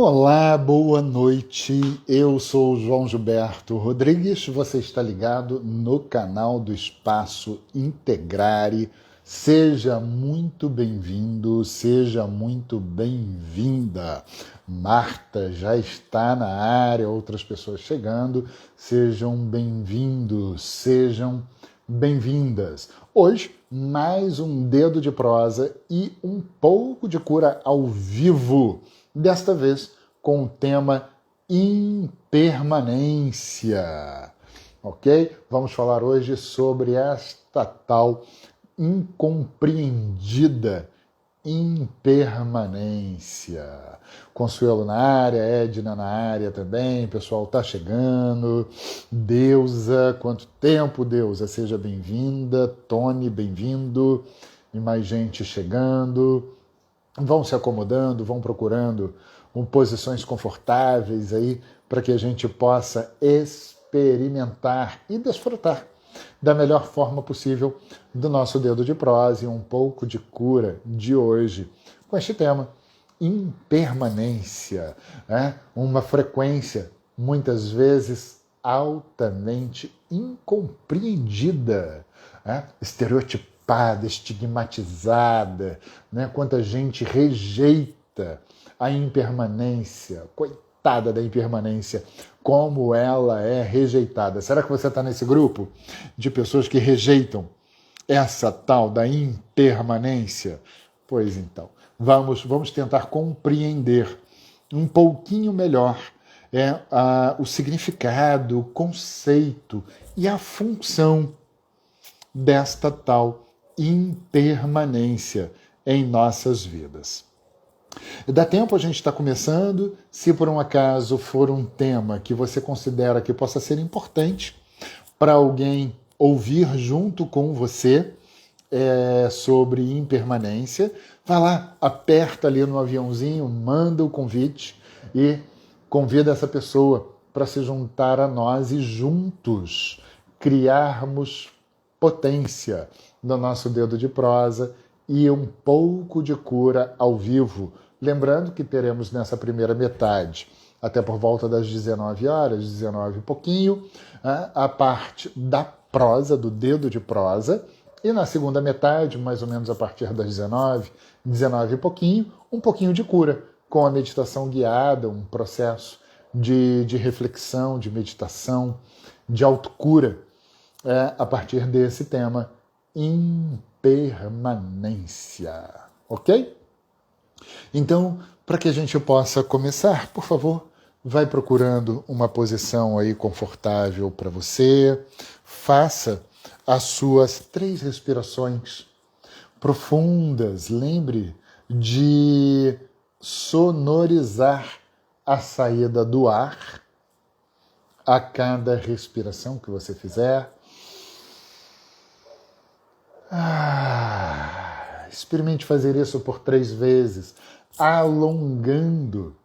Olá, boa noite. Eu sou o João Gilberto Rodrigues. Você está ligado no canal do Espaço Integrare. Seja muito bem-vindo, seja muito bem-vinda. Marta já está na área, outras pessoas chegando. Sejam bem-vindos, sejam bem-vindas. Hoje, mais um dedo de prosa e um pouco de cura ao vivo. Desta vez com o tema impermanência, ok? Vamos falar hoje sobre esta tal incompreendida impermanência. Consuelo na área, Edna na área também, o pessoal tá chegando. Deusa, quanto tempo, Deusa? Seja bem-vinda. Tony, bem-vindo. E mais gente chegando. Vão se acomodando, vão procurando posições confortáveis aí para que a gente possa experimentar e desfrutar da melhor forma possível do nosso dedo de prosa e um pouco de cura de hoje com este tema, impermanência, né? Uma frequência muitas vezes altamente incompreendida, né? Estereotipada, estigmatizada, né? Quanta gente rejeita a impermanência, coitada da impermanência, como ela é rejeitada. Será que você está nesse grupo de pessoas que rejeitam essa tal da impermanência? Pois então, vamos tentar compreender um pouquinho melhor o significado, o conceito e a função desta tal impermanência em nossas vidas. Dá tempo, a gente está começando. Se por um acaso for um tema que você considera que possa ser importante para alguém ouvir junto com você sobre impermanência, vai lá, aperta ali no aviãozinho, manda o convite e convida essa pessoa para se juntar a nós e juntos criarmos potência no nosso dedo de prosa e um pouco de cura ao vivo. Lembrando que teremos nessa primeira metade, até por volta das 19 horas, 19 e pouquinho, a parte da prosa, do dedo de prosa, e na segunda metade, mais ou menos a partir das 19, 19 e pouquinho, um pouquinho de cura, com a meditação guiada, um processo de reflexão, de meditação, de autocura, a partir desse tema, impermanência. Ok? Então, para que a gente possa começar, por favor, vai procurando uma posição aí confortável para você. Faça as suas 3 respirações profundas. Lembre de sonorizar a saída do ar a cada respiração que você fizer. Experimente fazer isso por 3 vezes, alongando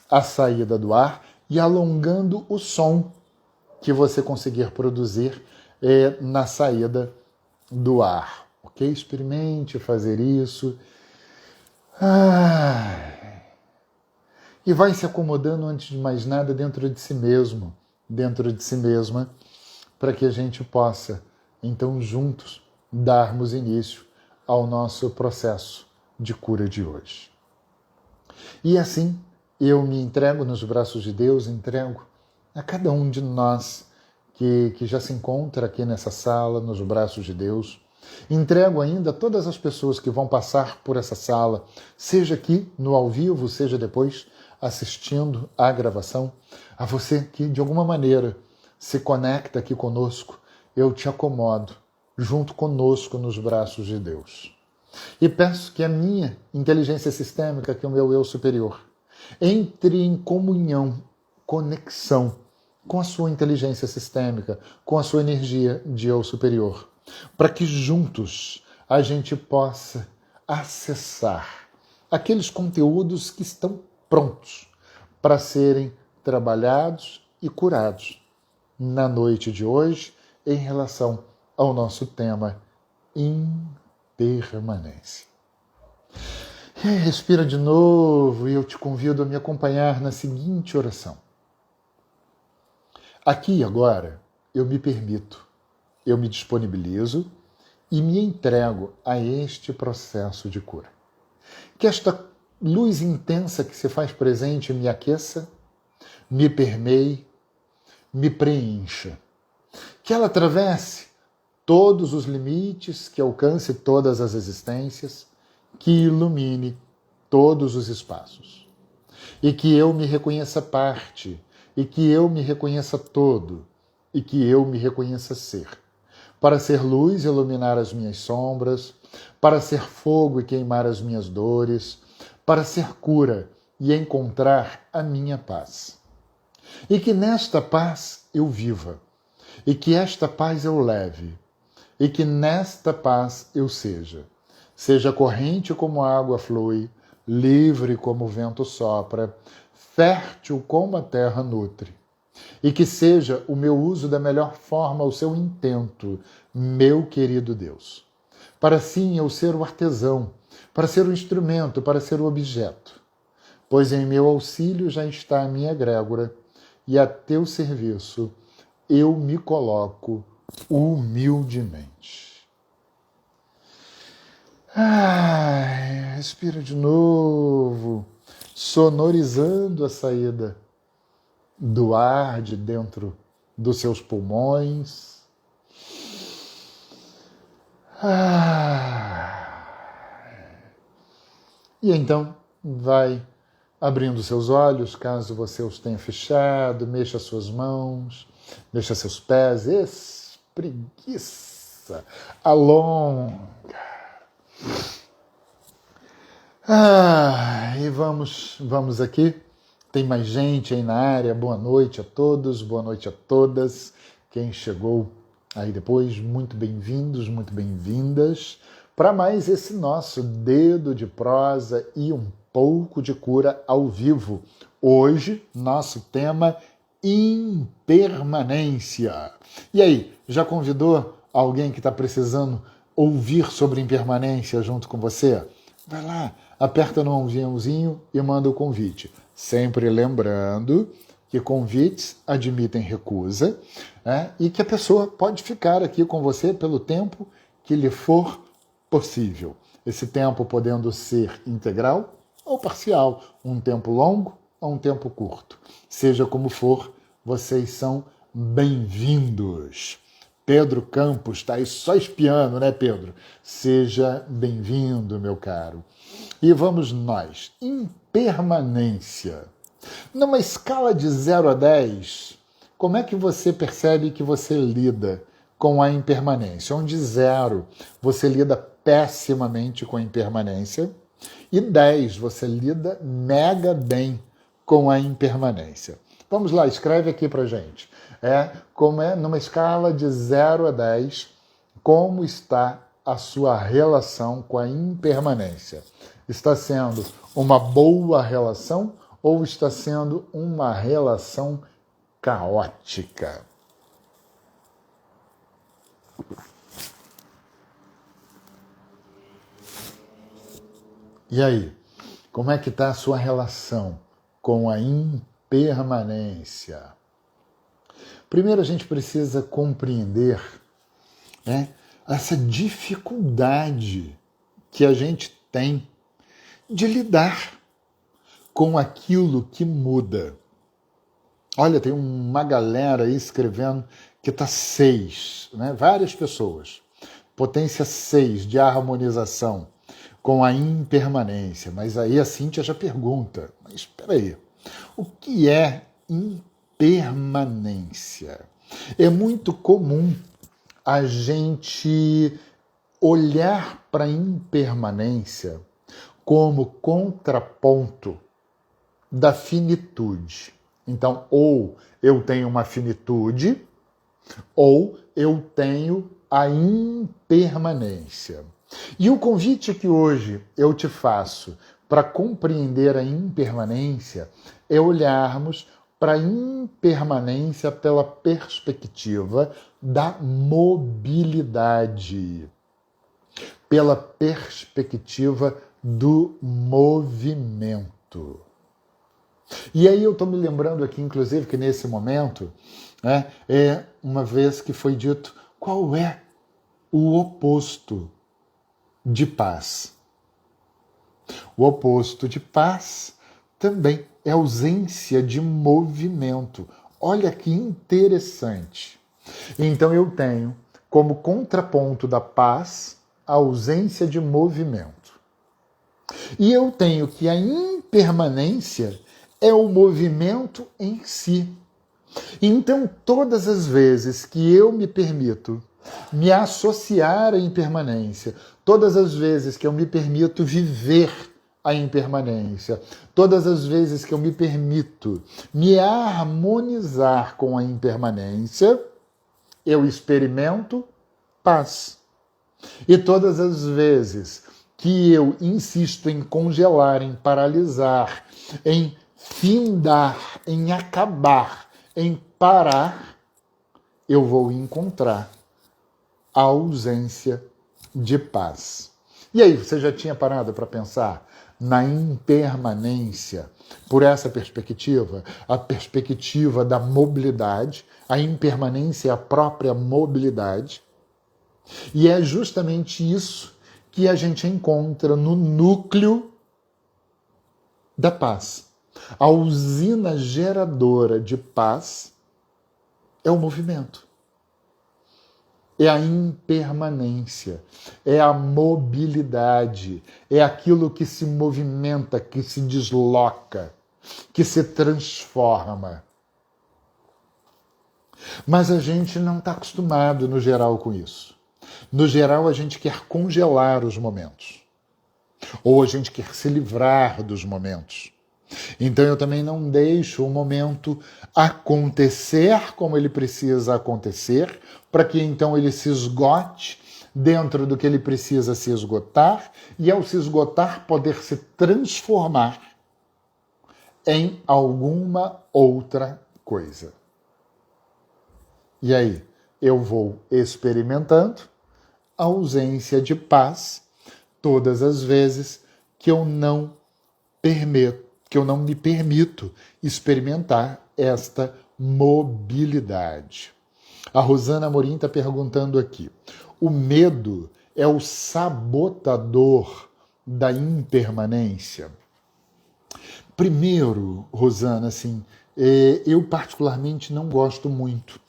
a saída do ar e alongando o som que você conseguir produzir na saída do ar. Ok? Experimente fazer isso. E vai se acomodando, antes de mais nada, dentro de si mesmo, dentro de si mesma, para que a gente possa, então, juntos, darmos início ao nosso processo de cura de hoje. E assim, eu me entrego nos braços de Deus, entrego a cada um de nós que já se encontra aqui nessa sala, nos braços de Deus. Entrego ainda a todas as pessoas que vão passar por essa sala, seja aqui no ao vivo, seja depois assistindo à gravação, a você que de alguma maneira se conecta aqui conosco, eu te acomodo junto conosco nos braços de Deus. E peço que a minha inteligência sistêmica, que é o meu eu superior, entre em comunhão, conexão com a sua inteligência sistêmica, com a sua energia de eu superior, para que juntos a gente possa acessar aqueles conteúdos que estão prontos para serem trabalhados e curados na noite de hoje em relação ao nosso tema impermanência. E aí, respira de novo e eu te convido a me acompanhar na seguinte oração. Aqui e agora, eu me permito, eu me disponibilizo e me entrego a este processo de cura. Que esta luz intensa que se faz presente me aqueça, me permeie, me preencha. Que ela atravesse todos os limites, que alcance todas as existências, que ilumine todos os espaços. E que eu me reconheça parte, e que eu me reconheça todo, e que eu me reconheça ser. Para ser luz e iluminar as minhas sombras, para ser fogo e queimar as minhas dores, para ser cura e encontrar a minha paz. E que nesta paz eu viva, e que esta paz eu leve, e que nesta paz eu seja corrente como a água flui, livre como o vento sopra, fértil como a terra nutre. E que seja o meu uso da melhor forma ao seu intento, meu querido Deus. Para assim eu ser o artesão, para ser o instrumento, para ser o objeto. Pois em meu auxílio já está a minha egrégora, e a teu serviço eu me coloco humildemente. Respira de novo, sonorizando a saída do ar de dentro dos seus pulmões. E então vai abrindo seus olhos, caso você os tenha fechado, mexa suas mãos, mexa seus pés, espreguiça, alonga. E vamos aqui. Tem mais gente aí na área. Boa noite a todos, boa noite a todas. Quem chegou aí depois, muito bem-vindos, muito bem-vindas para mais esse nosso Dedo de Prosa e um pouco de cura ao vivo. Hoje, nosso tema impermanência. E aí, já convidou alguém que está precisando ouvir sobre impermanência junto com você? Vai lá, aperta no aviãozinho e manda o convite. Sempre lembrando que convites admitem recusa, né? E que a pessoa pode ficar aqui com você pelo tempo que lhe for possível. Esse tempo podendo ser integral ou parcial, um tempo longo ou um tempo curto. Seja como for, vocês são bem-vindos. Pedro Campos está aí só espiando, né, Pedro? Seja bem-vindo, meu caro. E vamos nós. Impermanência. Numa escala de 0 a 10, como é que você percebe que você lida com a impermanência? Onde 0 você lida pessimamente com a impermanência e 10 você lida mega bem com a impermanência. Vamos lá, escreve aqui pra gente. Como é numa escala de 0 a 10, como está a sua relação com a impermanência? Está sendo uma boa relação ou está sendo uma relação caótica? E aí, como é que está a sua relação com a impermanência? Primeiro a gente precisa compreender, né, essa dificuldade que a gente tem de lidar com aquilo que muda. Olha, tem uma galera aí escrevendo que está 6, né? Várias pessoas. Potência 6 de harmonização com a impermanência. Mas aí a Cíntia já pergunta, mas espera aí, o que é impermanência? É muito comum a gente olhar para a impermanência como contraponto da finitude. Então, ou eu tenho uma finitude, ou eu tenho a impermanência. E o convite que hoje eu te faço para compreender a impermanência é olharmos para a impermanência pela perspectiva da mobilidade, pela perspectiva do movimento. E aí eu estou me lembrando aqui, inclusive, que nesse momento, né, é uma vez que foi dito qual é o oposto de paz. O oposto de paz também é ausência de movimento. Olha que interessante. Então eu tenho como contraponto da paz a ausência de movimento. E eu tenho que a impermanência é o movimento em si. Então, todas as vezes que eu me permito me associar à impermanência, todas as vezes que eu me permito viver a impermanência, todas as vezes que eu me permito me harmonizar com a impermanência, eu experimento paz. E todas as vezes que eu insisto em congelar, em paralisar, em findar, em acabar, em parar, eu vou encontrar a ausência de paz. E aí, você já tinha parado para pensar na impermanência por essa perspectiva? A perspectiva da mobilidade, a impermanência é a própria mobilidade. E é justamente isso que a gente encontra no núcleo da paz. A usina geradora de paz é o movimento. É a impermanência, é a mobilidade, é aquilo que se movimenta, que se desloca, que se transforma. Mas a gente não está acostumado, no geral, com isso. No geral, a gente quer congelar os momentos. Ou a gente quer se livrar dos momentos. Então eu também não deixo o momento acontecer como ele precisa acontecer, para que então ele se esgote dentro do que ele precisa se esgotar, e ao se esgotar poder se transformar em alguma outra coisa. E aí eu vou experimentando a ausência de paz todas as vezes que eu não me permito experimentar esta mobilidade. A Rosana Amorim está perguntando aqui: o medo é o sabotador da impermanência? Primeiro, Rosana, assim, eu particularmente não gosto muito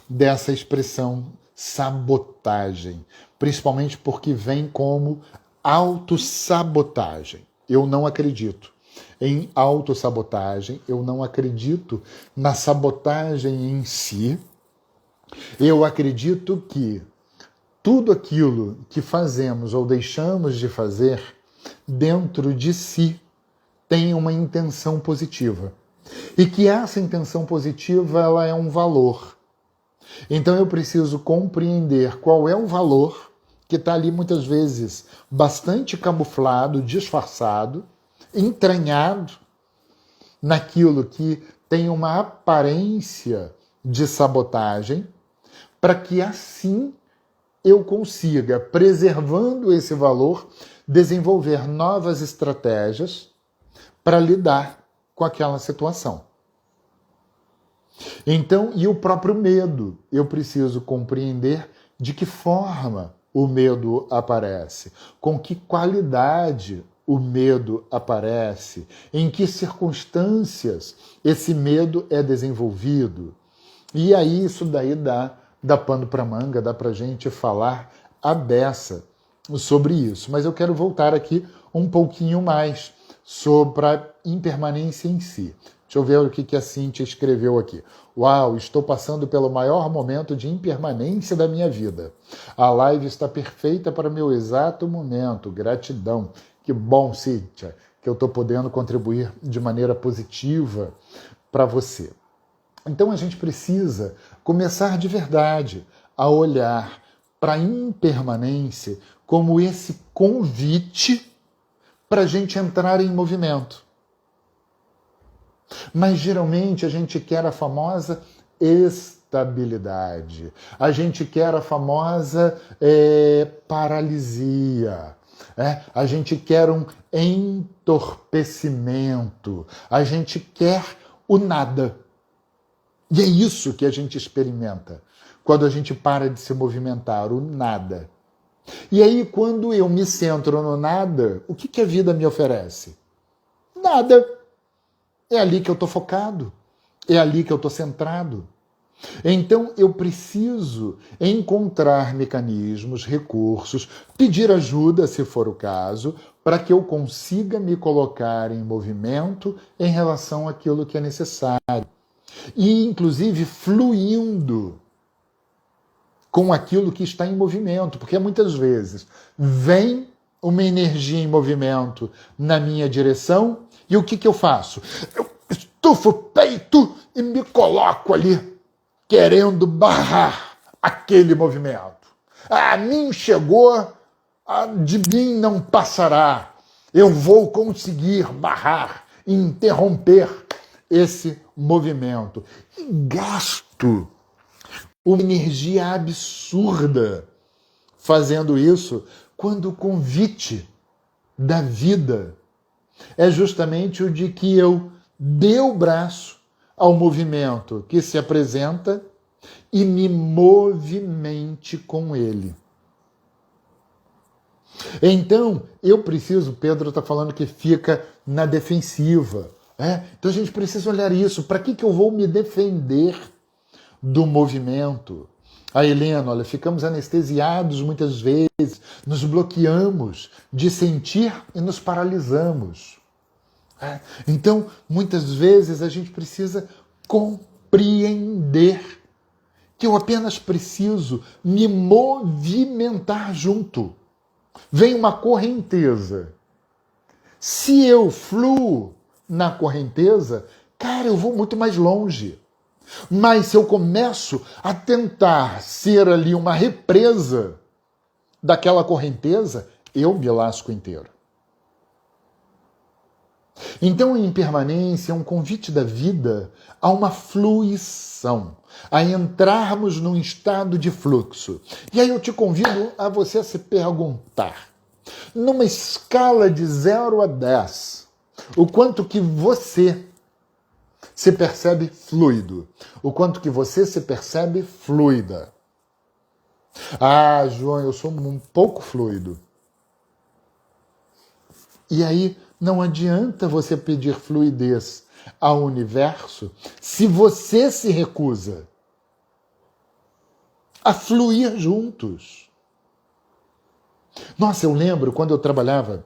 dessa expressão sabotagem, principalmente porque vem como autossabotagem. Eu não acredito em autossabotagem, eu não acredito na sabotagem em si. Eu acredito que tudo aquilo que fazemos ou deixamos de fazer dentro de si tem uma intenção positiva. E que essa intenção positiva ela é um valor. Então eu preciso compreender qual é o valor que está ali muitas vezes bastante camuflado, disfarçado, entranhado naquilo que tem uma aparência de sabotagem, para que assim eu consiga, preservando esse valor, desenvolver novas estratégias para lidar com aquela situação. Então, e o próprio medo, eu preciso compreender de que forma o medo aparece, com que qualidade o medo aparece, em que circunstâncias esse medo é desenvolvido. E aí isso daí dá pano para manga, dá para a gente falar à beça sobre isso. Mas eu quero voltar aqui um pouquinho mais sobre a impermanência em si. Deixa eu ver o que a Cíntia escreveu aqui. Uau, estou passando pelo maior momento de impermanência da minha vida. A live está perfeita para o meu exato momento. Gratidão. Que bom, Cíntia, que eu estou podendo contribuir de maneira positiva para você. Então a gente precisa começar de verdade a olhar para a impermanência como esse convite para a gente entrar em movimento. Mas geralmente a gente quer a famosa estabilidade, a gente quer a famosa paralisia, A gente quer um entorpecimento, a gente quer o nada. E é isso que a gente experimenta quando a gente para de se movimentar, o nada. E aí, quando eu me centro no nada, o que a vida me oferece? Nada. É ali que eu estou focado, é ali que eu estou centrado. Então, eu preciso encontrar mecanismos, recursos, pedir ajuda, se for o caso, para que eu consiga me colocar em movimento em relação àquilo que é necessário. E, inclusive, fluindo com aquilo que está em movimento, porque muitas vezes vem uma energia em movimento na minha direção e o que eu faço? Eu estufo o peito e me coloco ali, querendo barrar aquele movimento. A mim chegou, de mim não passará. Eu vou conseguir barrar, interromper esse movimento. E gasto uma energia absurda fazendo isso, quando o convite da vida é justamente o de que eu dê o braço ao movimento que se apresenta e me movimente com ele. Então, eu preciso, Pedro está falando que fica na defensiva. Então a gente precisa olhar isso. Para que eu vou me defender do movimento? A Helena, olha, ficamos anestesiados muitas vezes, nos bloqueamos de sentir e nos paralisamos. Então, muitas vezes a gente precisa compreender que eu apenas preciso me movimentar junto. Vem uma correnteza. Se eu fluo na correnteza, cara, eu vou muito mais longe. Mas se eu começo a tentar ser ali uma represa daquela correnteza, eu me lasco inteiro. Então, a impermanência é um convite da vida a uma fluição, a entrarmos num estado de fluxo. E aí eu te convido a você se perguntar, numa escala de 0 a 10, o quanto que você se percebe fluido, o quanto que você se percebe fluida. Ah, João, eu sou um pouco fluido. E aí, não adianta você pedir fluidez ao universo se você se recusa a fluir juntos. Nossa, eu lembro quando eu trabalhava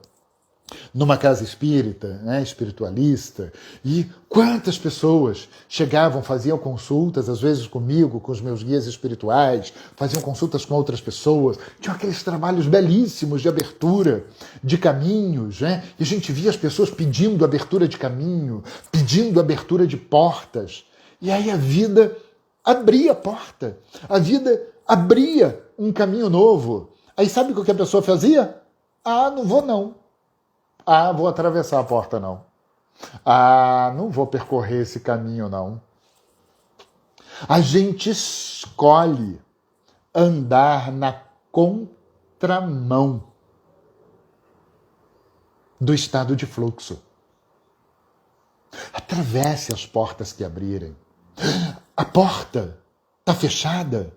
numa casa espírita, espiritualista, e quantas pessoas chegavam, faziam consultas, às vezes comigo, com os meus guias espirituais, faziam consultas com outras pessoas, tinham aqueles trabalhos belíssimos de abertura de caminhos, e a gente via as pessoas pedindo abertura de caminho, pedindo abertura de portas, e aí a vida abria a porta, a vida abria um caminho novo. Aí sabe o que a pessoa fazia? Ah, não vou não. Ah, vou atravessar a porta, não. Ah, não vou percorrer esse caminho, não. A gente escolhe andar na contramão do estado de fluxo. Atravesse as portas que abrirem. A porta está fechada.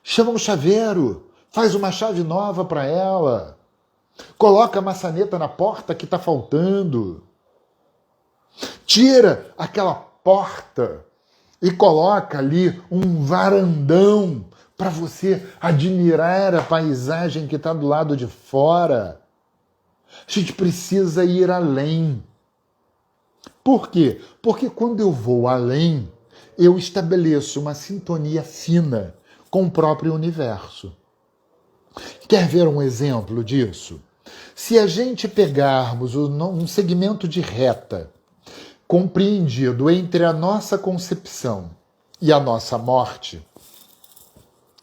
Chama um chaveiro. Faz uma chave nova para ela. Coloca a maçaneta na porta que está faltando. Tira aquela porta e coloca ali um varandão para você admirar a paisagem que está do lado de fora. A gente precisa ir além. Por quê? Porque quando eu vou além, eu estabeleço uma sintonia fina com o próprio universo. Quer ver um exemplo disso? Se a gente pegarmos um segmento de reta compreendido entre a nossa concepção e a nossa morte,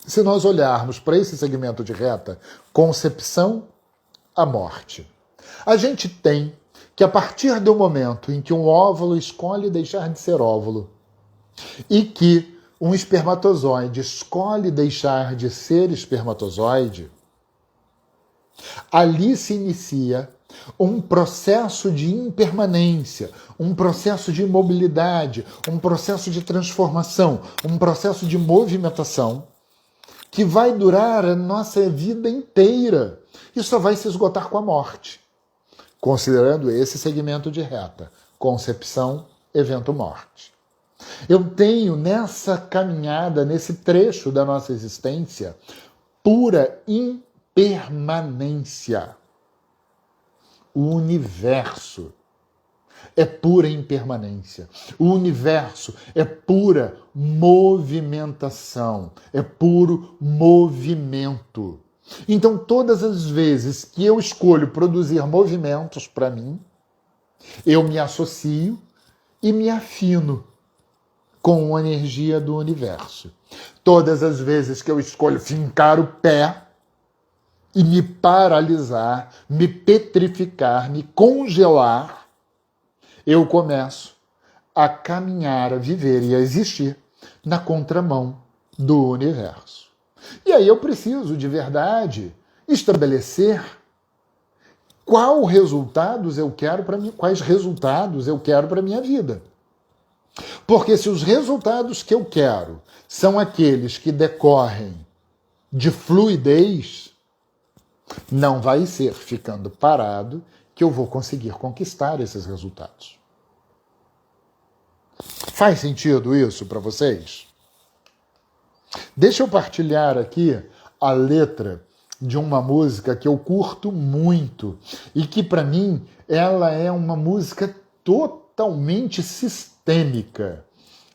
se nós olharmos para esse segmento de reta, concepção a morte, a gente tem que a partir do momento em que um óvulo escolhe deixar de ser óvulo e que um espermatozoide escolhe deixar de ser espermatozoide, Ali se inicia um processo de impermanência, um processo de imobilidade, um processo de transformação, um processo de movimentação que vai durar a nossa vida inteira e só vai se esgotar com a morte, considerando esse segmento de reta, concepção, evento, morte. Eu tenho nessa caminhada, nesse trecho da nossa existência, pura impermanência. O universo é pura impermanência. O universo é pura movimentação, é puro movimento. Então, todas as vezes que eu escolho produzir movimentos para mim, eu me associo e me afino com a energia do universo. Todas as vezes que eu escolho fincar o pé e me paralisar, me petrificar, me congelar, eu começo a caminhar, a viver e a existir na contramão do universo. E aí eu preciso, de verdade, estabelecer quais resultados eu quero para a minha vida. Porque se os resultados que eu quero são aqueles que decorrem de fluidez, não vai ser ficando parado que eu vou conseguir conquistar esses resultados. Faz sentido isso para vocês? Deixa eu partilhar aqui a letra de uma música que eu curto muito e que, para mim, ela é uma música totalmente sistêmica,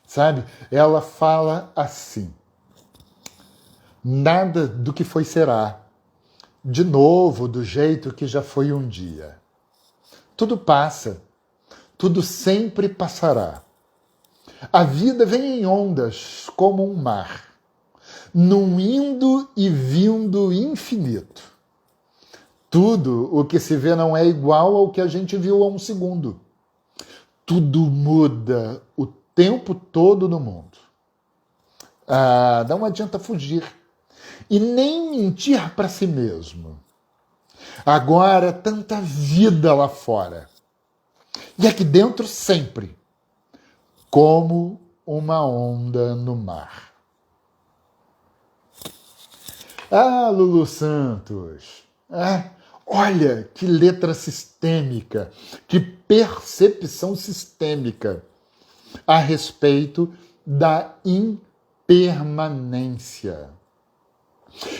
sabe? Ela fala assim: nada do que foi será, de novo do jeito que já foi um dia. Tudo passa, tudo sempre passará. A vida vem em ondas como um mar, num indo e vindo infinito. Tudo o que se vê não é igual ao que a gente viu há um segundo. Tudo muda o tempo todo no mundo. Não adianta fugir e nem mentir para si mesmo. Agora, tanta vida lá fora. E aqui dentro sempre, como uma onda no mar. Lulu Santos. Olha que letra sistêmica, que percepção sistêmica a respeito da impermanência.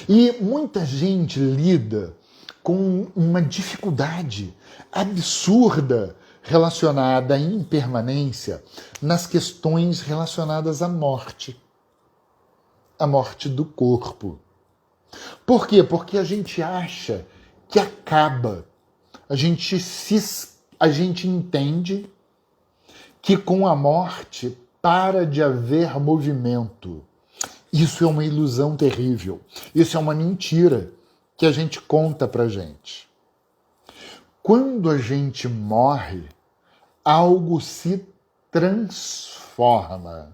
E muita gente lida com uma dificuldade absurda relacionada à impermanência nas questões relacionadas à morte do corpo. Por quê? Porque a gente acha que acaba. A gente entende que com a morte para de haver movimento. Isso é uma ilusão terrível. Isso é uma mentira que a gente conta pra gente. Quando a gente morre, algo se transforma.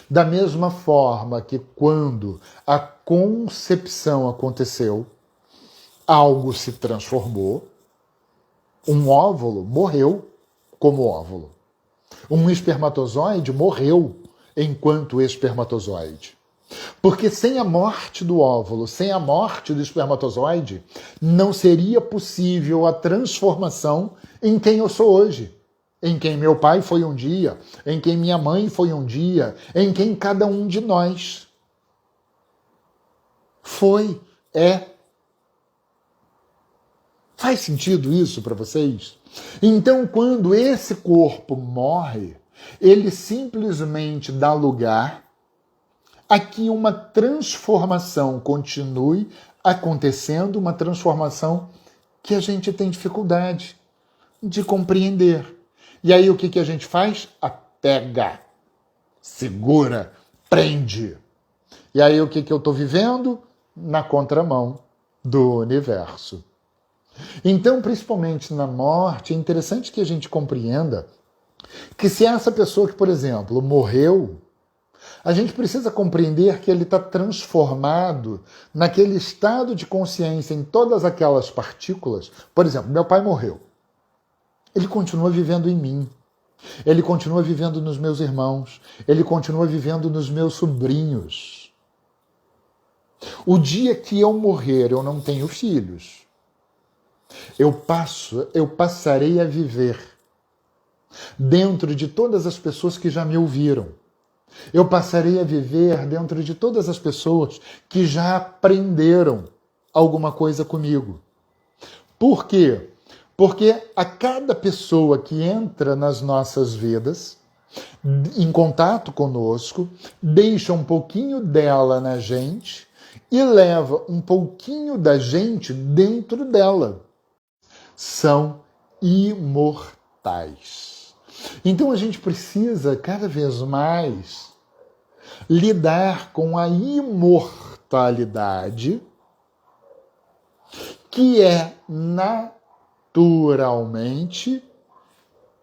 Da mesma forma que quando a concepção aconteceu, algo se transformou, um óvulo morreu como óvulo. Um espermatozoide morreu enquanto espermatozoide. Porque sem a morte do óvulo, sem a morte do espermatozoide, não seria possível a transformação em quem eu sou hoje. Em quem meu pai foi um dia, em quem minha mãe foi um dia, em quem cada um de nós foi, é. Faz sentido isso para vocês? Então, quando esse corpo morre, ele simplesmente dá lugar a que uma transformação continue acontecendo, uma transformação que a gente tem dificuldade de compreender. E aí o que a gente faz? Apega, segura, prende. E aí o que eu estou vivendo? Na contramão do universo. Então, principalmente na morte, é interessante que a gente compreenda que se essa pessoa que, por exemplo, morreu, A gente precisa compreender que ele está transformado naquele estado de consciência em todas aquelas partículas. Por exemplo, meu pai morreu. Ele continua vivendo em mim. Ele continua vivendo nos meus irmãos. Ele continua vivendo nos meus sobrinhos. O dia que eu morrer, eu não tenho filhos. Eu passarei a viver dentro de todas as pessoas que já me ouviram. Eu passarei a viver dentro de todas as pessoas que já aprenderam alguma coisa comigo. Por quê? Porque a cada pessoa que entra nas nossas vidas, em contato conosco, deixa um pouquinho dela na gente e leva um pouquinho da gente dentro dela. São imortais. Então a gente precisa cada vez mais lidar com a imortalidade que é naturalmente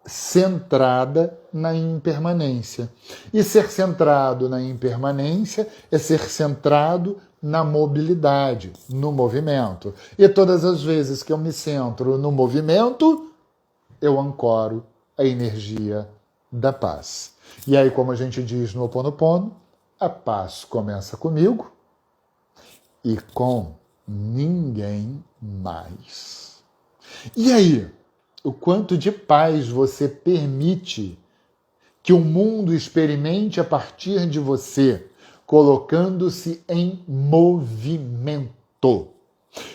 centrada na impermanência. E ser centrado na impermanência é ser centrado na mobilidade, no movimento. E todas as vezes que eu me centro no movimento, eu ancoro a energia da paz. E aí, como a gente diz no Ho Oponopono, a paz começa comigo e com ninguém mais. E aí, o quanto de paz você permite que o mundo experimente a partir de você, colocando-se em movimento.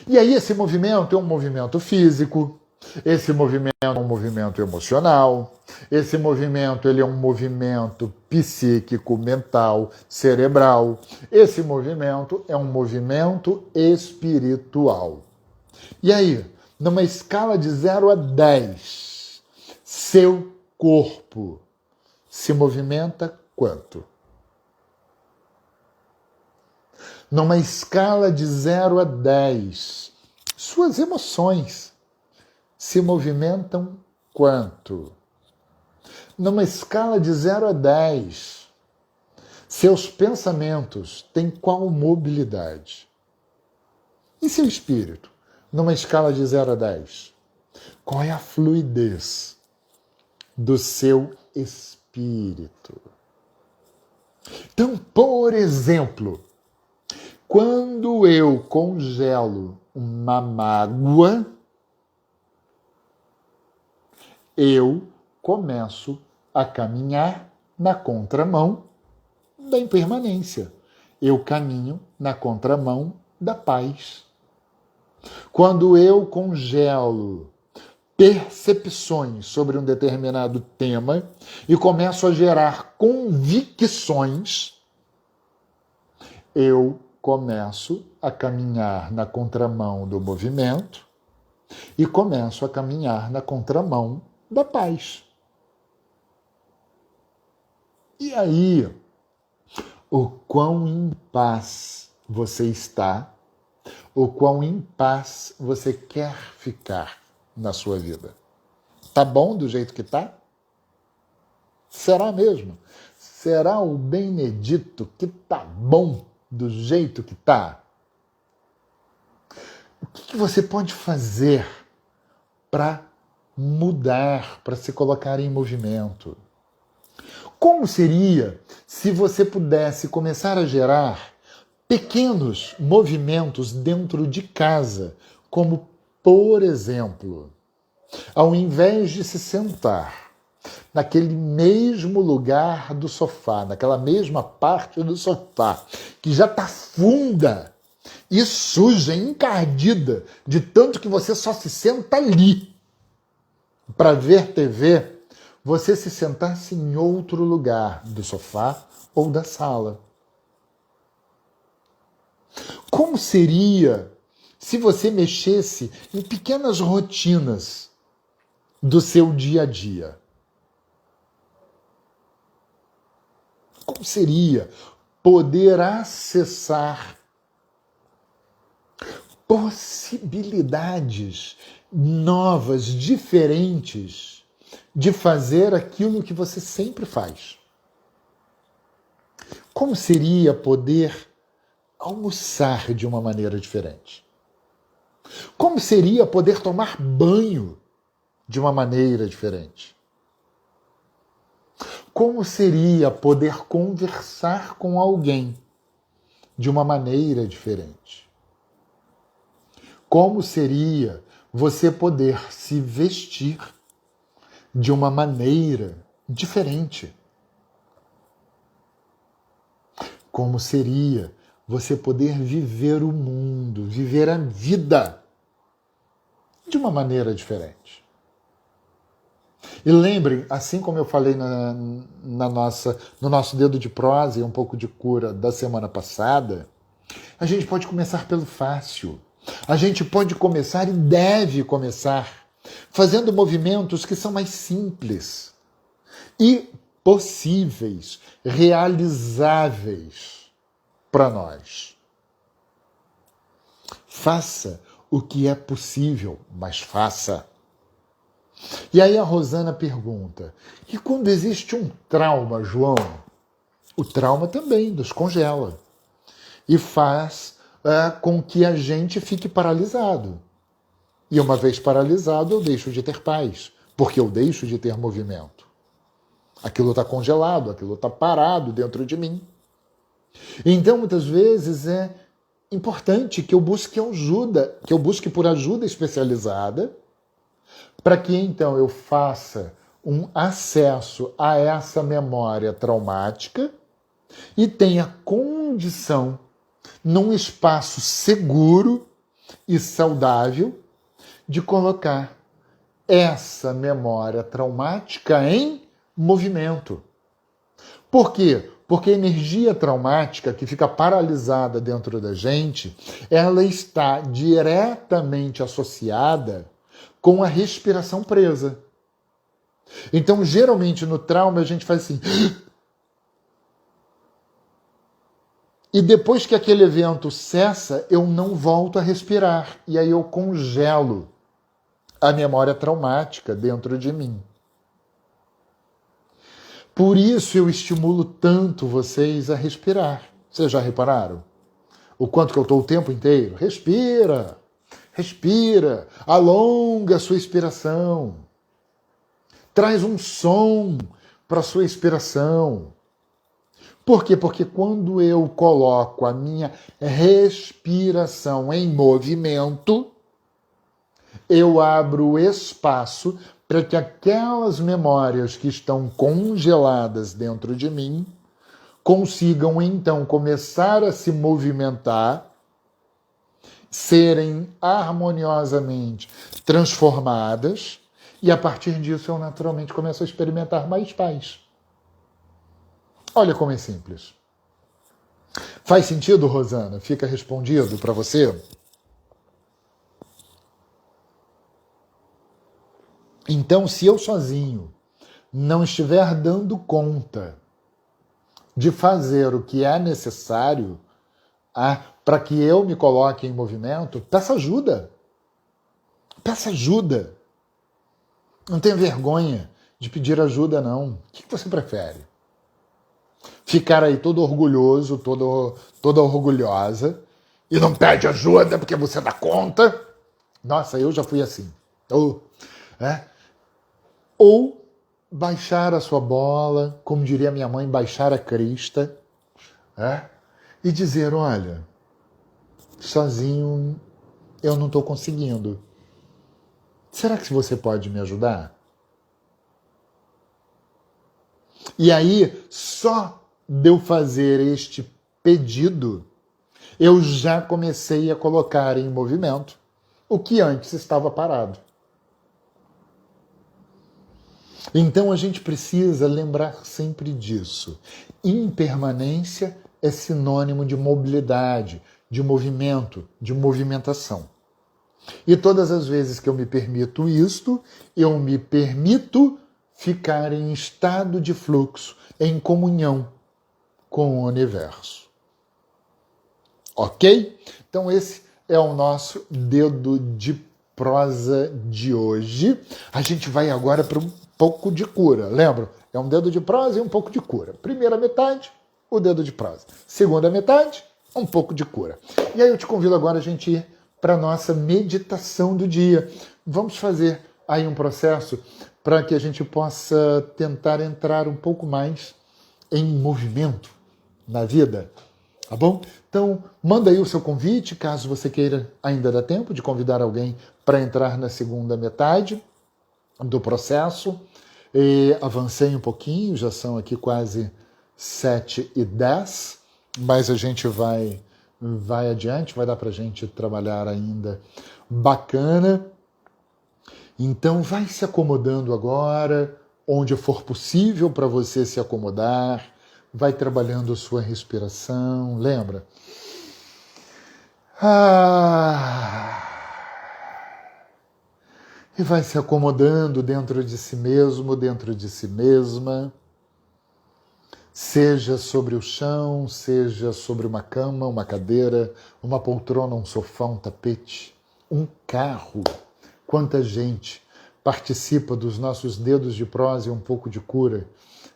E aí esse movimento é um movimento físico, esse movimento é um movimento emocional, esse movimento ele é um movimento psíquico, mental, cerebral. Esse movimento é um movimento espiritual. E aí, numa escala de 0 a 10, seu corpo se movimenta quanto? Numa escala de 0 a 10, suas emoções se movimentam quanto? Numa escala de 0 a 10, seus pensamentos têm qual mobilidade? E seu espírito? Numa escala de 0 a 10, qual é a fluidez do seu espírito? Então, por exemplo, quando eu congelo uma mágoa, eu começo a caminhar na contramão da impermanência. Eu caminho na contramão da paz. Quando eu congelo percepções sobre um determinado tema e começo a gerar convicções, eu começo a caminhar na contramão do movimento e começo a caminhar na contramão da paz. E aí, o quão em paz você está, o quão em paz você quer ficar na sua vida. Tá bom do jeito que tá? Será mesmo? Será o Benedito que tá bom do jeito que tá? O que você pode fazer para mudar, para se colocar em movimento? Como seria se você pudesse começar a gerar pequenos movimentos dentro de casa, como, por exemplo, ao invés de se sentar naquele mesmo lugar do sofá, naquela mesma parte do sofá, que já está funda e suja, encardida, de tanto que você só se senta ali para ver TV, você se sentasse em outro lugar do sofá ou da sala. Como seria se você mexesse em pequenas rotinas do seu dia a dia? Como seria poder acessar possibilidades novas, diferentes, de fazer aquilo que você sempre faz? Como seria poder almoçar de uma maneira diferente? Como seria poder tomar banho de uma maneira diferente? Como seria poder conversar com alguém de uma maneira diferente? Como seria você poder se vestir de uma maneira diferente? Como seria você poder viver o mundo, viver a vida de uma maneira diferente? E lembrem, assim como eu falei no nosso dedo de prosa e um pouco de cura da semana passada, a gente pode começar pelo fácil. A gente pode começar e deve começar fazendo movimentos que são mais simples e possíveis, realizáveis para nós. Faça o que é possível, mas faça. E aí a Rosana pergunta, e quando existe um trauma, João? O trauma também nos congela e faz com que a gente fique paralisado. E uma vez paralisado, eu deixo de ter paz, porque eu deixo de ter movimento. Aquilo está congelado, aquilo está parado dentro de mim. Então, muitas vezes, é importante que eu busque ajuda, que eu busque por ajuda especializada, para que então eu faça um acesso a essa memória traumática e tenha condição, num espaço seguro e saudável, de colocar essa memória traumática em movimento. Por quê? Porque a energia traumática que fica paralisada dentro da gente, ela está diretamente associada com a respiração presa. Então, geralmente, no trauma, a gente faz assim. E depois que aquele evento cessa, eu não volto a respirar. E aí eu congelo a memória traumática dentro de mim. Por isso eu estimulo tanto vocês a respirar. Vocês já repararam? O quanto que eu estou o tempo inteiro? Respira! Respira! Alonga a sua expiração. Traz um som para a sua expiração. Por quê? Porque quando eu coloco a minha respiração em movimento, eu abro espaço para que aquelas memórias que estão congeladas dentro de mim consigam então começar a se movimentar, serem harmoniosamente transformadas, e a partir disso eu naturalmente começo a experimentar mais paz. Olha como é simples. Faz sentido, Rosana? Fica respondido para você? Então, se eu sozinho não estiver dando conta de fazer o que é necessário para que eu me coloque em movimento, peça ajuda. Peça ajuda. Não tenha vergonha de pedir ajuda, não. O que você prefere? Ficar aí todo orgulhoso, toda orgulhosa, e não pede ajuda porque você dá conta? Nossa, eu já fui assim. Ou baixar a sua bola, como diria minha mãe, baixar a crista, e dizer, olha, sozinho eu não estou conseguindo. Será que você pode me ajudar? E aí, só de eu fazer este pedido, eu já comecei a colocar em movimento o que antes estava parado. Então a gente precisa lembrar sempre disso. Impermanência é sinônimo de mobilidade, de movimento, de movimentação. E todas as vezes que eu me permito isto, eu me permito ficar em estado de fluxo, em comunhão com o universo. Ok? Então esse é o nosso dedo de prosa de hoje. A gente vai agora para um pouco de cura. Lembra? É um dedo de prosa e um pouco de cura. Primeira metade, o dedo de prosa. Segunda metade, um pouco de cura. E aí eu te convido agora a gente ir para a nossa meditação do dia. Vamos fazer aí um processo para que a gente possa tentar entrar um pouco mais em movimento na vida, tá bom? Então, manda aí o seu convite, caso você queira, ainda dá tempo de convidar alguém para entrar na segunda metade do processo. E avancei um pouquinho, já são aqui quase 7h10, mas a gente vai adiante, vai dar para a gente trabalhar ainda bacana. Então vai se acomodando agora, onde for possível para você se acomodar, vai trabalhando a sua respiração, lembra? E vai se acomodando dentro de si mesmo, dentro de si mesma, seja sobre o chão, seja sobre uma cama, uma cadeira, uma poltrona, um sofá, um tapete, um carro. Quanta gente participa dos nossos dedos de prosa e um pouco de cura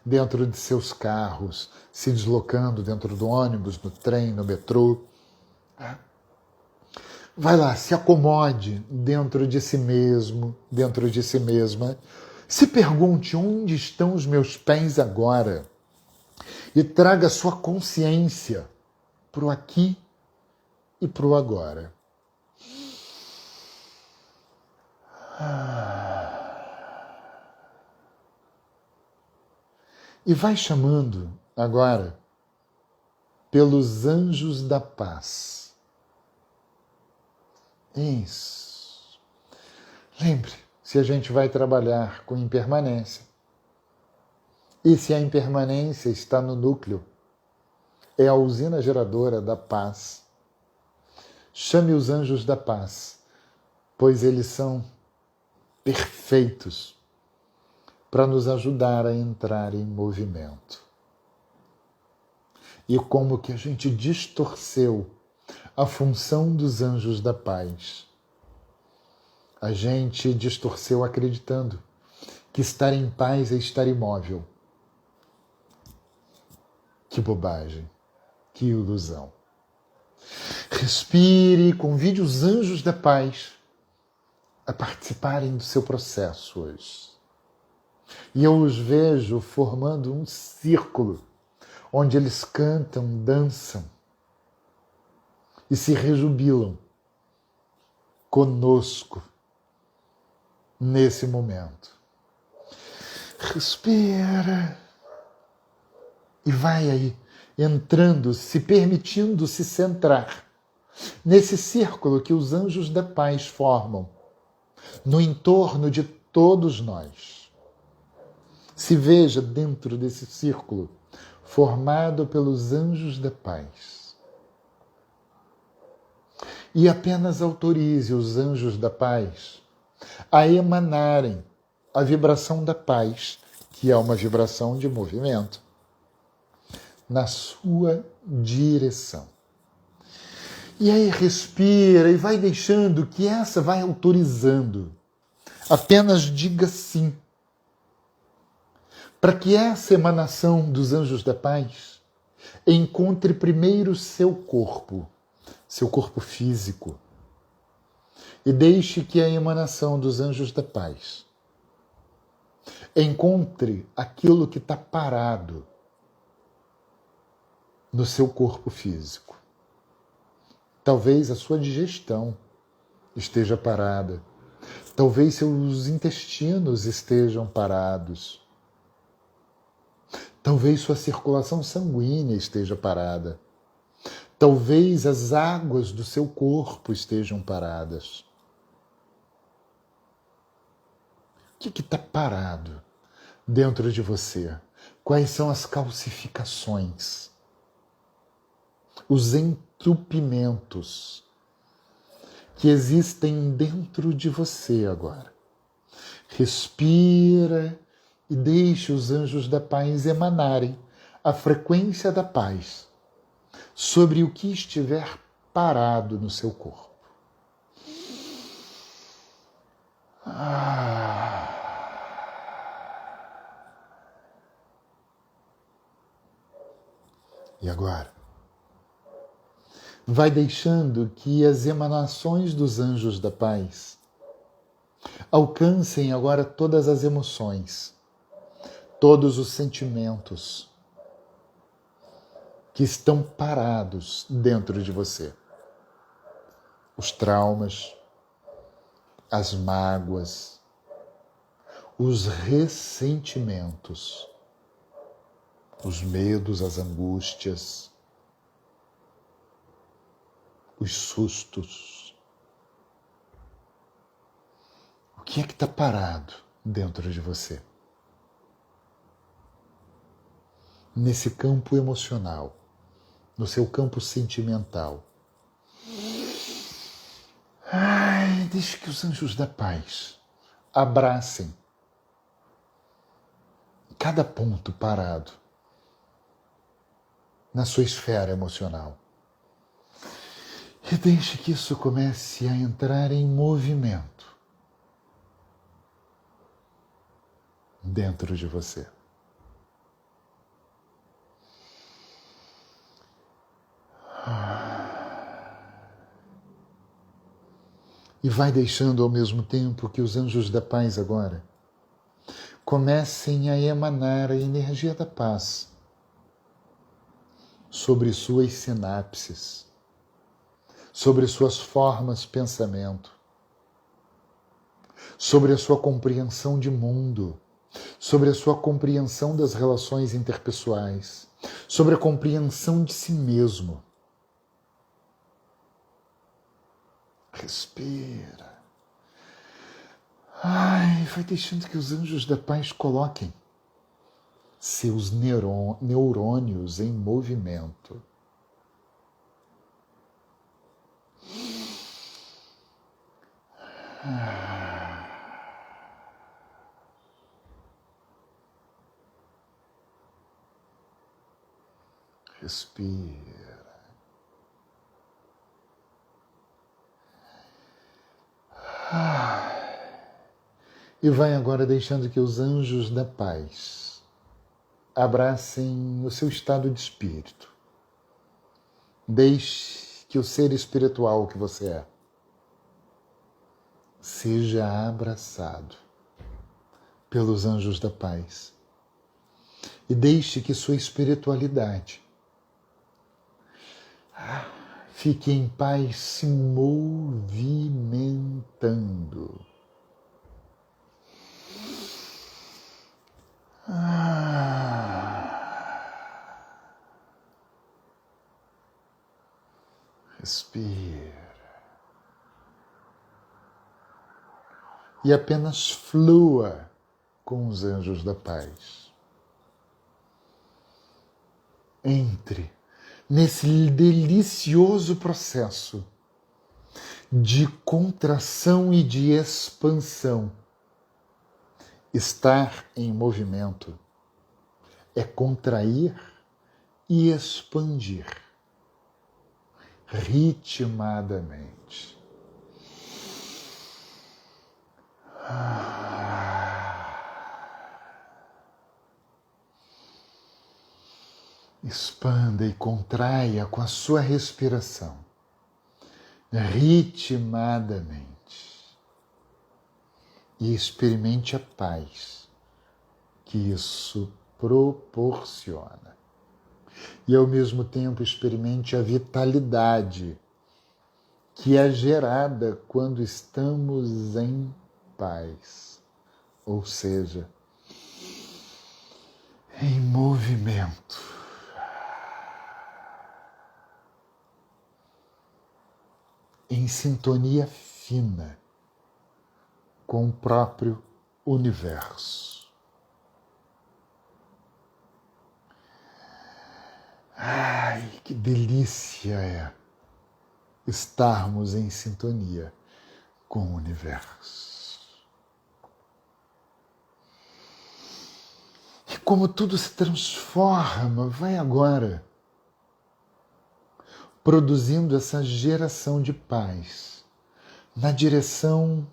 dentro de seus carros, se deslocando dentro do ônibus, no trem, no metrô. Vai lá, se acomode dentro de si mesmo, dentro de si mesma. Se pergunte onde estão os meus pés agora e traga sua consciência para o aqui e para o agora. E vai chamando agora pelos anjos da paz. Isso. Lembre, se a gente vai trabalhar com impermanência, e se a impermanência está no núcleo, é a usina geradora da paz. Chame os anjos da paz, pois eles são perfeitos para nos ajudar a entrar em movimento. E como que a gente distorceu a função dos anjos da paz. A gente distorceu acreditando que estar em paz é estar imóvel. Que bobagem, que ilusão. Respire e convide os anjos da paz a participarem do seu processo hoje. E eu os vejo formando um círculo onde eles cantam, dançam e se rejubilam conosco nesse momento. Respira e vai aí, entrando, se permitindo se centrar nesse círculo que os anjos da paz formam, no entorno de todos nós. Se veja dentro desse círculo formado pelos anjos da paz. E apenas autorize os anjos da paz a emanarem a vibração da paz, que é uma vibração de movimento, na sua direção. E aí respira e vai deixando que essa vai autorizando. Apenas diga sim. Para que essa emanação dos anjos da paz encontre primeiro seu corpo físico, e deixe que a emanação dos anjos da paz encontre aquilo que está parado no seu corpo físico. Talvez a sua digestão esteja parada. Talvez seus intestinos estejam parados. Talvez sua circulação sanguínea esteja parada. Talvez as águas do seu corpo estejam paradas. O que está parado dentro de você? Quais são as calcificações? Os entupimentos que existem dentro de você agora. Respira e deixe os anjos da paz emanarem a frequência da paz sobre o que estiver parado no seu corpo. E agora? Vai deixando que as emanações dos anjos da paz alcancem agora todas as emoções, todos os sentimentos que estão parados dentro de você. Os traumas, as mágoas, os ressentimentos, os medos, as angústias, os sustos. O que é que está parado dentro de você? Nesse campo emocional, no seu campo sentimental. Deixe que os anjos da paz abracem cada ponto parado na sua esfera emocional. E deixe que isso comece a entrar em movimento dentro de você. E vai deixando ao mesmo tempo que os anjos da paz agora comecem a emanar a energia da paz sobre suas sinapses, sobre suas formas de pensamento, sobre a sua compreensão de mundo, sobre a sua compreensão das relações interpessoais, sobre a compreensão de si mesmo. Respira. Vai deixando que os anjos da paz coloquem seus neurônios em movimento. Respira. E vai agora deixando que os anjos da paz abracem o seu estado de espírito. Deixe que o ser espiritual que você é seja abraçado pelos anjos da paz. E deixe que sua espiritualidade fique em paz se movimentando. Respira. E apenas flua com os anjos da paz. Entre nesse delicioso processo de contração e de expansão. Estar em movimento é contrair e expandir ritmadamente. Expanda e contraia com a sua respiração, ritmadamente. E experimente a paz que isso proporciona. E ao mesmo tempo experimente a vitalidade que é gerada quando estamos em paz. Ou seja, em movimento. Em sintonia fina com o próprio universo. Que delícia é estarmos em sintonia com o universo. E como tudo se transforma, vai agora produzindo essa geração de paz na direção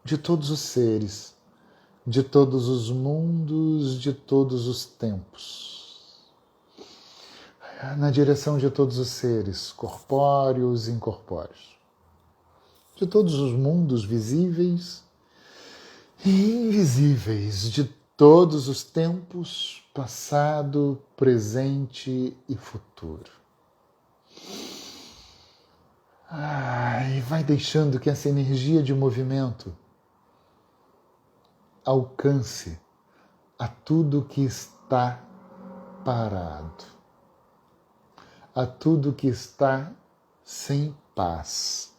de todos os seres, de todos os mundos, de todos os tempos. na direção de todos os seres, corpóreos e incorpóreos, de todos os mundos visíveis e invisíveis, de todos os tempos, passado, presente e futuro. E vai deixando que essa energia de movimento alcance a tudo que está parado, a tudo que está sem paz.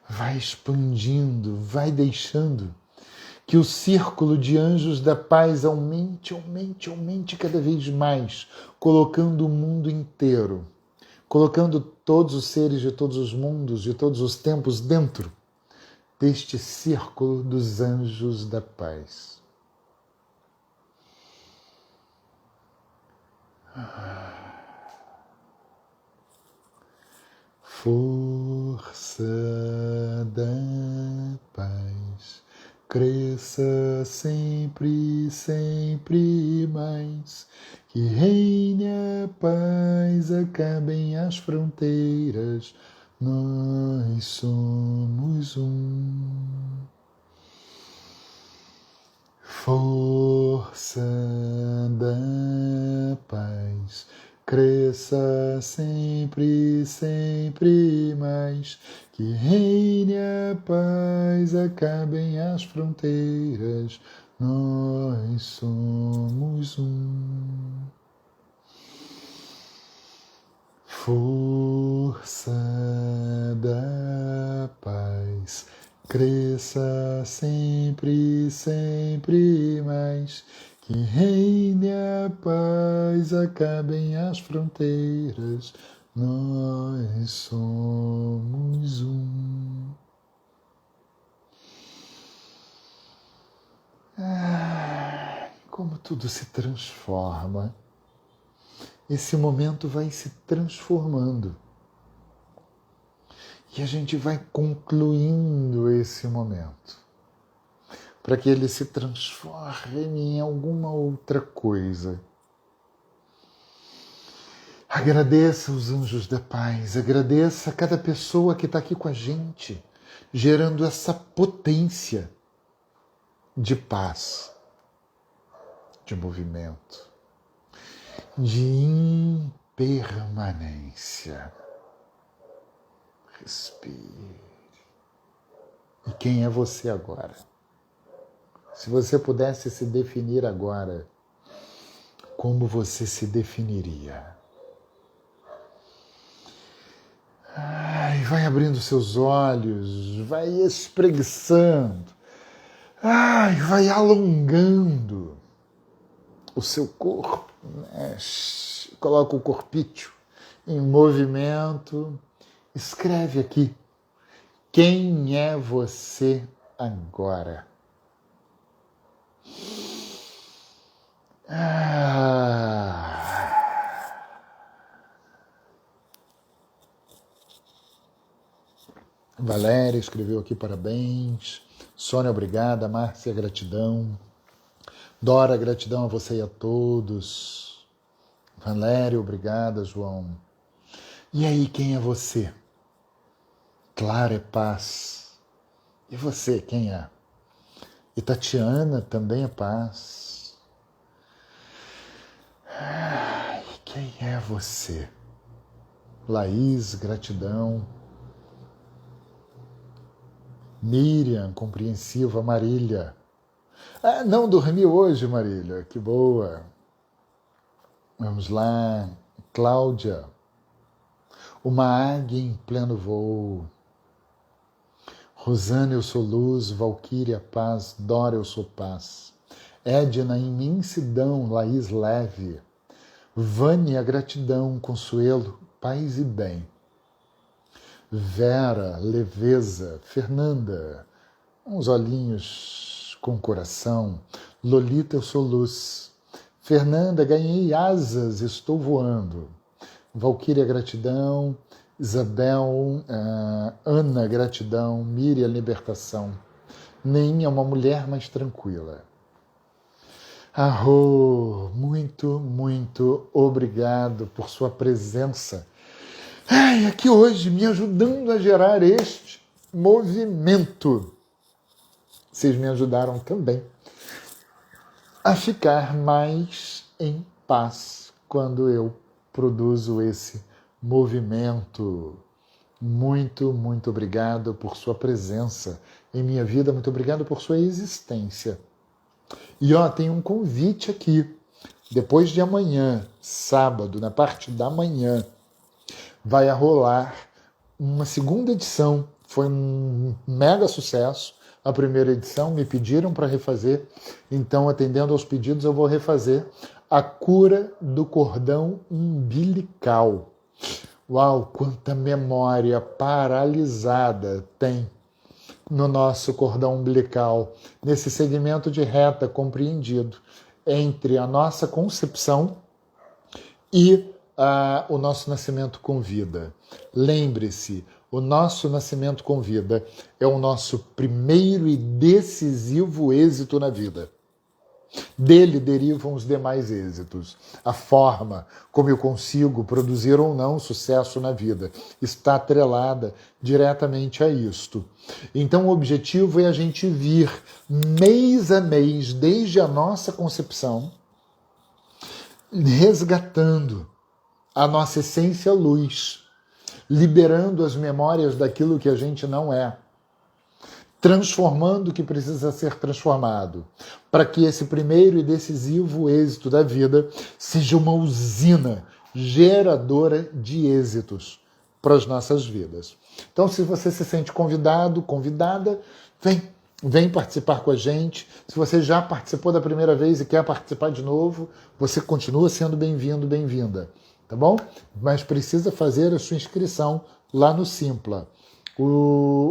Vai expandindo, vai deixando que o círculo de anjos da paz aumente, aumente, aumente cada vez mais, colocando o mundo inteiro, colocando todos os seres de todos os mundos, de todos os tempos dentro deste círculo dos anjos da paz. Força da paz, cresça sempre, sempre mais, que reine a paz, acabem as fronteiras, nós somos um. Força da paz, cresça sempre, sempre mais, que reine a paz, acabem as fronteiras, nós somos um. Força da paz, cresça sempre, sempre mais, que reine a paz, acabem as fronteiras, nós somos um. Como tudo se transforma. Esse momento vai se transformando. E a gente vai concluindo esse momento, para que ele se transforme em alguma outra coisa. Agradeça os anjos da paz, agradeça a cada pessoa que está aqui com a gente, gerando essa potência de paz, de movimento, de impermanência. Respire. E quem é você agora? Se você pudesse se definir agora, como você se definiria? Vai abrindo seus olhos, vai espreguiçando, vai alongando o seu corpo, mexe, coloca o corpício em movimento. Escreve aqui, quem é você agora? Valéria escreveu aqui parabéns. Sônia, obrigada. Márcia, gratidão. Dora, gratidão a você e a todos. Valéria, obrigada, João. E aí, quem é você? Clara é paz. E você, quem é? E Tatiana também é paz. E quem é você? Laís, gratidão. Miriam, compreensiva. Marília. Não dormiu hoje, Marília. Que boa. Vamos lá. Cláudia. Uma águia em pleno voo. Rosana, eu sou luz. Valquíria, paz. Dora, eu sou paz. Edna, imensidão. Laís, leve. Vânia, gratidão. Consuelo, paz e bem. Vera, leveza. Fernanda, uns olhinhos com coração. Lolita, eu sou luz. Fernanda, ganhei asas, estou voando. Valquíria, gratidão. Isabel, Ana, gratidão. Miriam, libertação. Nem é uma mulher mais tranquila. Arro, muito, muito obrigado por sua presença aqui hoje, me ajudando a gerar este movimento. Vocês me ajudaram também a ficar mais em paz quando eu produzo esse movimento. Muito, muito obrigado por sua presença em minha vida, muito obrigado por sua existência. E tem um convite aqui. Depois de amanhã, sábado, na parte da manhã, vai rolar uma segunda edição. Foi um mega sucesso. A primeira edição me pediram para refazer, então, atendendo aos pedidos, eu vou refazer a cura do cordão umbilical. Uau, quanta memória paralisada tem no nosso cordão umbilical, nesse segmento de reta compreendido entre a nossa concepção e o nosso nascimento com vida. Lembre-se, o nosso nascimento com vida é o nosso primeiro e decisivo êxito na vida. Dele derivam os demais êxitos. A forma como eu consigo produzir ou não sucesso na vida está atrelada diretamente a isto. Então o objetivo é a gente vir mês a mês, desde a nossa concepção, resgatando a nossa essência luz, liberando as memórias daquilo que a gente não é, transformando o que precisa ser transformado, para que esse primeiro e decisivo êxito da vida seja uma usina geradora de êxitos para as nossas vidas. Então, se você se sente convidado, convidada, vem participar com a gente. Se você já participou da primeira vez e quer participar de novo, você continua sendo bem-vindo, bem-vinda, tá bom? Mas precisa fazer a sua inscrição lá no Simpla.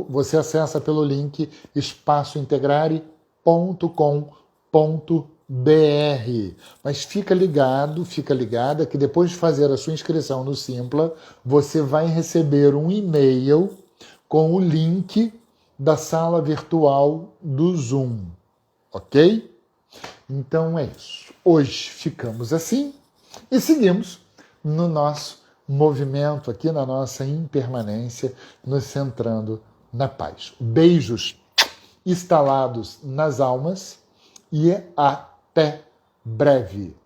Você acessa pelo link espaçointegrare.com.br. Mas fica ligada que depois de fazer a sua inscrição no Simpla, você vai receber um e-mail com o link da sala virtual do Zoom. Ok? Então é isso. Hoje ficamos assim e seguimos no nosso movimento aqui, na nossa impermanência, nos centrando na paz. Beijos estalados nas almas e até breve.